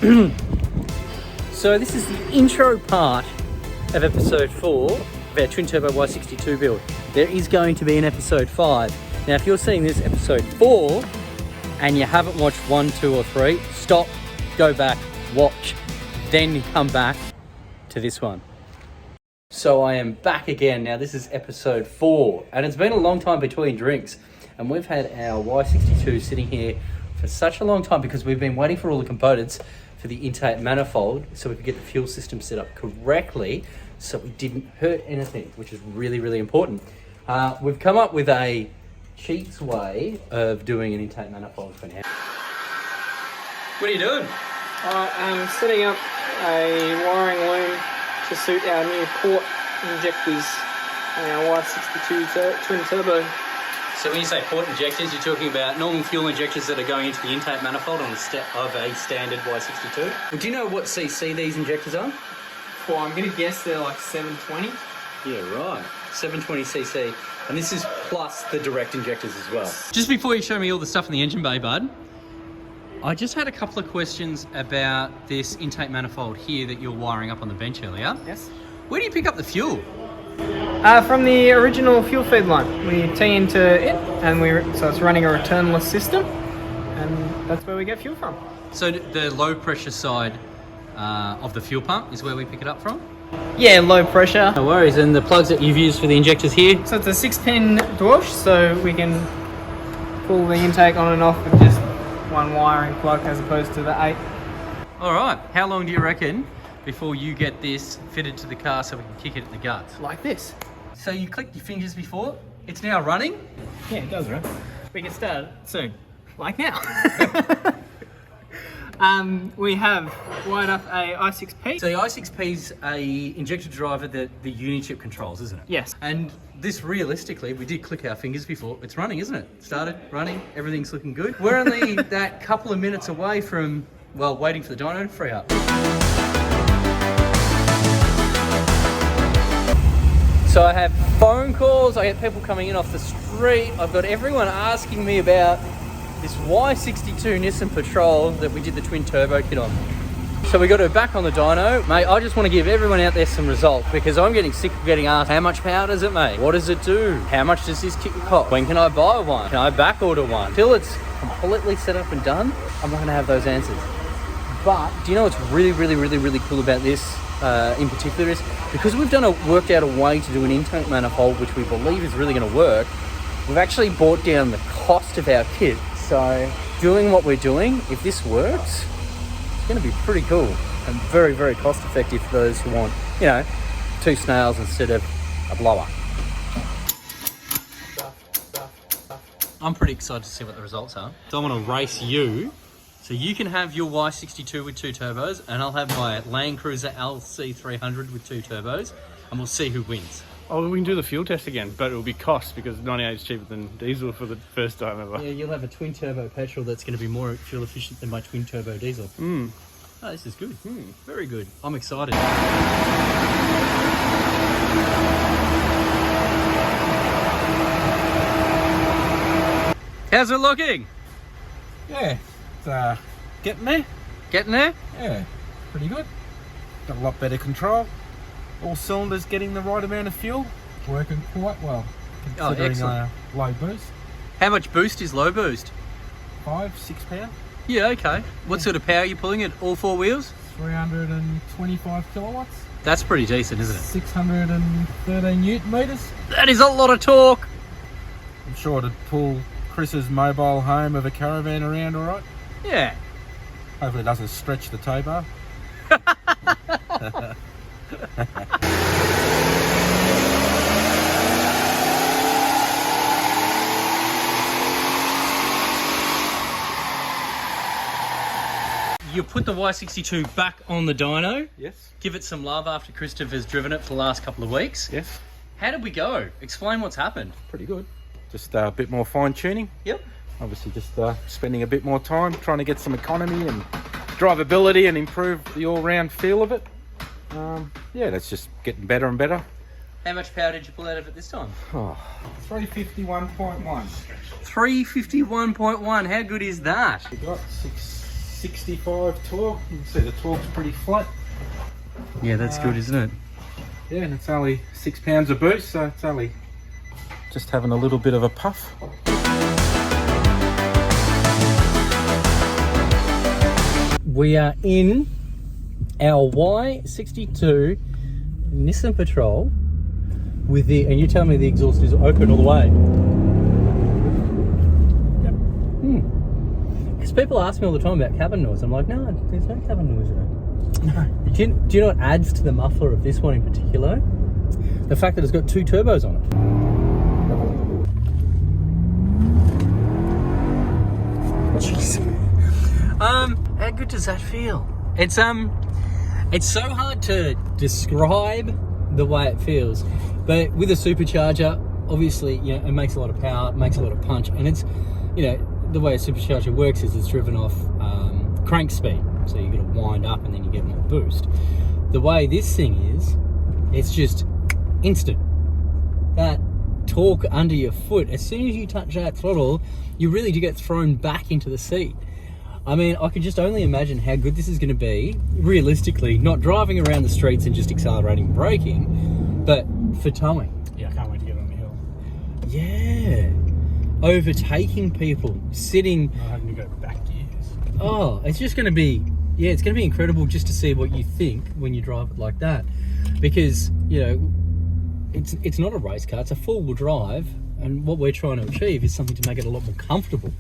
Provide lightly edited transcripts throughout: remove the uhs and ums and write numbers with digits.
So this is the intro part of episode 4 of our twin turbo Y62 build. There is going to be an episode 5. Now if you're seeing this episode 4 and you haven't watched 1, 2 or 3, stop, go back, watch, then come back to this one. So I am back again. Now this is episode 4 and it's been a long time between drinks, and we've had our Y62 sitting here for such a long time because we've been waiting for all the components for the intake manifold so we could get the fuel system set up correctly so we didn't hurt anything, which is really, really important. We've come up with a cheats way of doing an intake manifold for now. What are you doing? I'm setting up a wiring loom to suit our new port injectors on our Y62 twin turbo. So when you say port injectors, you're talking about normal fuel injectors that are going into the intake manifold on a standard Y62. Well, do you know what CC these injectors are? Well, I'm going to guess they're like 720. Yeah, right. 720cc. And this is plus the direct injectors as well. Just before you show me all the stuff in the engine bay, bud, I just had a couple of questions about this intake manifold here that you're wiring up on the bench earlier. Yes. Where do you pick up the fuel? From the original fuel feed line. We tee into it, and so it's running a returnless system, and that's where we get fuel from. So the low pressure side of the fuel pump is where we pick it up from? Yeah, low pressure. No worries. And the plugs that you've used for the injectors here? So it's a 6-pin dwarf, so we can pull the intake on and off with just one wiring plug as opposed to the 8. All right. How long do you reckon before you get this fitted to the car so we can kick it in the guts? Like this. So you clicked your fingers before, it's now running? Yeah, it does, right? We can start soon. Like now. We have wired up a i6P. So the i6P is a injector driver that the Unichip controls, isn't it? Yes. And this realistically, we did click our fingers before, it's running, isn't it? Started running, everything's looking good. We're only that couple of minutes away from, well, waiting for the dyno to free up. So I have phone calls, I get people coming in off the street, I've got everyone asking me about this Y62 Nissan Patrol that we did the twin turbo kit on. So we got her back on the dyno. Mate, I just want to give everyone out there some results because I'm getting sick of getting asked, how much power does it make? What does it do? How much does this kit cost? When can I buy one? Can I back order one? Until it's completely set up and done, I'm not gonna have those answers. But do you know what's really cool about this in particular is because we've worked out a way to do an intake manifold which we believe is really going to work, we've actually brought down the cost of our kit. So doing what we're doing, if this works, it's going to be pretty cool and very cost effective for those who want, you know, 2 snails instead of a blower. I'm pretty excited to see what the results are. So I'm going to race you. So you can have your Y62 with 2 turbos and I'll have my Land Cruiser LC300 with 2 turbos and we'll see who wins. Oh, we can do the fuel test again, but it'll be cost because 98 is cheaper than diesel for the first time ever. Yeah, you'll have a twin turbo petrol that's going to be more fuel efficient than my twin turbo diesel. Oh, this is good. Very good. I'm excited. How's it looking? Yeah, it's getting there. Getting there? Yeah, pretty good. Got a lot better control. All cylinders getting the right amount of fuel. Working quite well. Considering excellent. Low boost. How much boost is low boost? 5-6 pound. Yeah, okay. What sort of power are you pulling at all 4 wheels? 325 kilowatts. That's pretty decent, isn't it? 613 newton meters. That is a lot of torque. I'm sure to pull Chris's mobile home of a caravan around all right. Yeah. Hopefully it doesn't stretch the tow bar. You put the Y62 back on the dyno. Yes. Give it some love after Christopher's driven it for the last couple of weeks. Yes. How did we go? Explain what's happened. Pretty good. Just a bit more fine tuning. Yep. Obviously just spending a bit more time trying to get some economy and drivability and improve the all-round feel of it. Yeah, that's just getting better and better. How much power did you pull out of it this time? 351.1. 351.1. How good is that? We got 65 torque. You can see the torque's pretty flat. Yeah, that's good, isn't it? Yeah, and it's only 6 pounds of boost, so it's only just having a little bit of a puff. We are in our Y62 Nissan Patrol with the, and you tell me the exhaust is open all the way. Yep. Because people ask me all the time about cabin noise. I'm like, no, there's no cabin noise in it. No. Do you know what adds to the muffler of this one in particular? The fact that it's got 2 turbos on it. Jeez. How good does that feel? It's so hard to describe the way it feels, but with a supercharger, obviously, you know, it makes a lot of power, it makes a lot of punch, and it's, you know, the way a supercharger works is it's driven off crank speed, so you got to wind up and then you get more boost. The way this thing is, it's just instant. That torque under your foot, as soon as you touch that throttle, you really do get thrown back into the seat. I mean, I could just only imagine how good this is going to be, realistically, not driving around the streets and just accelerating and braking, but for towing. Yeah, I can't wait to get on the hill. Yeah. Overtaking people, sitting. Not having to go back gears. Oh, it's just going to be, yeah, it's going to be incredible just to see what you think when you drive it like that. Because, you know, it's not a race car, it's a four-wheel drive, and what we're trying to achieve is something to make it a lot more comfortable.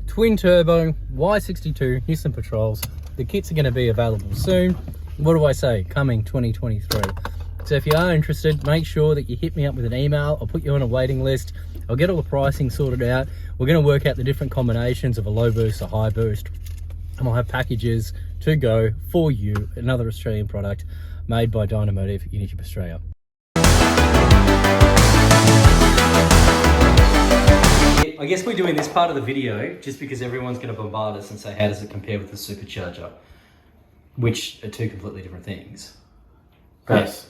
Twin turbo, Y62 Nissan Patrols. The kits are going to be available soon. What do I say? Coming 2023. So if you are interested, make sure that you hit me up with an email. I'll put you on a waiting list. I'll get all the pricing sorted out. We're going to work out the different combinations of a low boost, a high boost, and we'll have packages to go for you. Another Australian product made by Dynomotive, Unichip, Australia. I guess we're doing this part of the video just because everyone's going to bombard us and say, how does it compare with the supercharger? Which are 2 completely different things. Yes.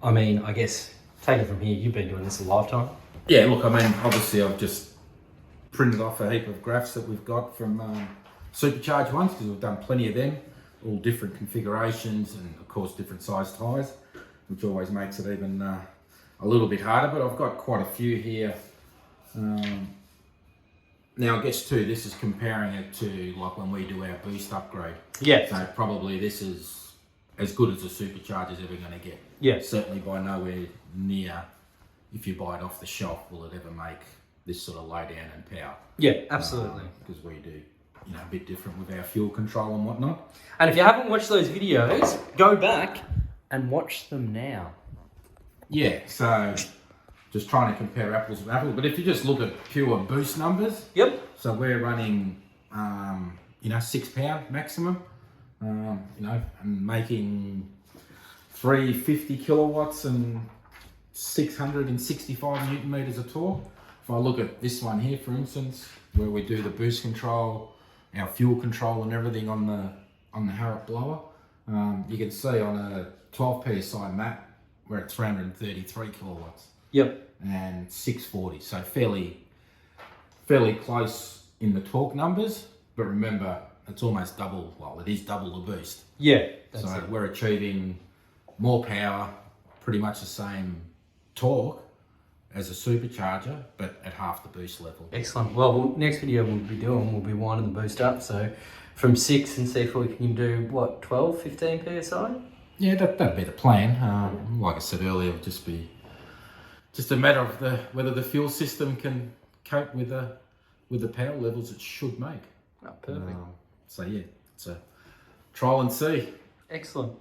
I mean, I guess, take it from here, you've been doing this a lifetime. Yeah, look, I mean, obviously I've just printed off a heap of graphs that we've got from supercharged ones, because we've done plenty of them, all different configurations and of course different size tyres, which always makes it even a little bit harder, but I've got quite a few here. Now I guess too, this is comparing it to like when we do our boost upgrade. Yeah. So probably this is as good as a supercharger's ever going to get. Yeah. Certainly by nowhere near, if you buy it off the shelf, will it ever make this sort of lowdown and power. Yeah, absolutely. Because we do, you know, a bit different with our fuel control and whatnot. And if you haven't watched those videos, go back and watch them now. Yeah, so just trying to compare apples with apples, but if you just look at pure boost numbers, Yep. so we're running, you know, 6 pound maximum, you know, and making 350 kilowatts and 665 newton meters of torque. If I look at this one here, for instance, where we do the boost control, our fuel control and everything on the Harrop blower, you can see on a 12 psi map, we're at 333 kilowatts. Yep. And 640, so fairly close in the torque numbers, but remember it's almost double, well, it is double the boost. Yeah. So we're achieving more power, pretty much the same torque as a supercharger, but at half the boost level. Excellent. Well, next video we'll be winding the boost up, so from 6 and see if we can do, what, 12, 15 psi? Yeah, that'd be the plan. Like I said earlier, it'll just be just a matter of whether the fuel system can cope with the power levels it should make. Oh, perfect. So yeah, it's a trial and see. Excellent.